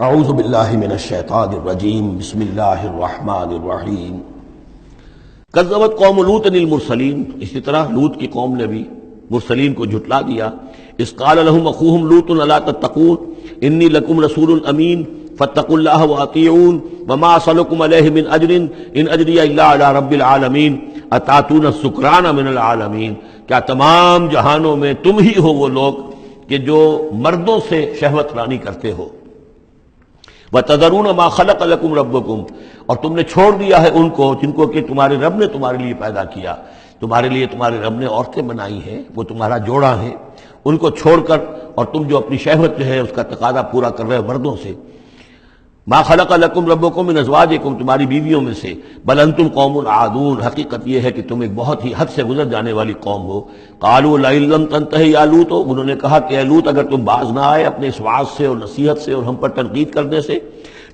اعوذ باللہ من الشیطان الرجیم بسم اللہ الرحمن الرحیم کذبت قوم لوط المرسلین، اسی طرح لوط کی قوم نے بھی مرسلین کو جھٹلا دیا۔ اذ قال لهم اخوهم لوط الا تتقون انی لکم رسول امین فاتقوا اللہ واطیعون وما اسألکم علیہ من اجر ان اجری الا علی رب العالمین اتاتون السکران من العالمین، کیا تمام جہانوں میں تم ہی ہو وہ لوگ کہ جو مردوں سے شہوت رانی کرتے ہو؟ وَتَذَرُونَ مَا خَلَقَ لَكُمْ رَبُّكُمْ، اور تم نے چھوڑ دیا ہے ان کو جن کو کہ تمہارے رب نے تمہارے لیے پیدا کیا، تمہارے لیے تمہارے رب نے عورتیں بنائی ہیں، وہ تمہارا جوڑا ہیں، ان کو چھوڑ کر اور تم جو اپنی شہوت جو ہے اس کا تقاضا پورا کر رہے مردوں سے۔ ما خلق لکم ربکم من ازواجکم، تمہاری بیویوں میں سے، بل انتم قوم عادون، حقیقت یہ ہے کہ تم ایک بہت ہی حد سے گزر جانے والی قوم ہو۔ قالوا لئن لم تنتہی یا لوط، انہوں نے کہا کہ اے لوط اگر تم باز نہ آئے اپنے اس وعظ سے اور نصیحت سے اور ہم پر تنقید کرنے سے،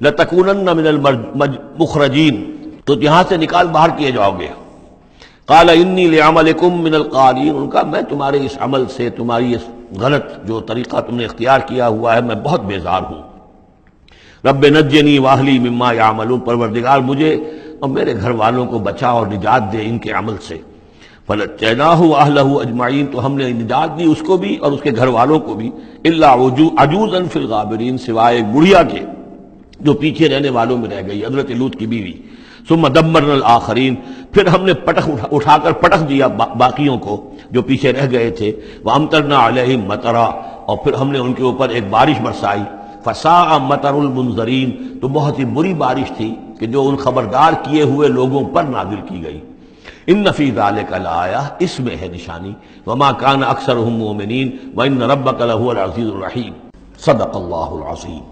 لتکونن من المخرجین، تو یہاں سے نکال باہر کیے جاؤ گے۔ قال انی لعملکم من القالین، ان کا میں تمہارے اس عمل سے، تمہاری اس غلط جو طریقہ تم نے اختیار کیا ہوا ہے، میں بہت بیزار ہوں۔ رب نجنی واہلی مما یعملون، پروردگار مجھے اور میرے گھر والوں کو بچا اور نجات دے ان کے عمل سے۔ فنجیناہ واہلہ اجمعین، تو ہم نے نجات دی اس کو بھی اور اس کے گھر والوں کو بھی، الا عجوزا فی الغابرین، سوائے ایک بڑھیا کے جو پیچھے رہنے والوں میں رہ گئی، حضرت لوط کی بیوی۔ ثم دمرنا الآخرین، پھر ہم نے اٹھا کر پٹخ دیا باقیوں کو جو پیچھے رہ گئے تھے۔ وامطرنا علیہم مطرا، اور پھر ہم نے ان کے اوپر ایک بارش برسائی۔ فساء مطر المنذرین، تو بہت ہی بری بارش تھی کہ جو ان خبردار کیے ہوئے لوگوں پر نازل کی گئی۔ ان فی ذلک لآیہ، اس میں ہے نشانی۔ وما کان اکثرهم مؤمنین وان ربک لہو العزیز الرحیم۔ صدق اللہ العظیم۔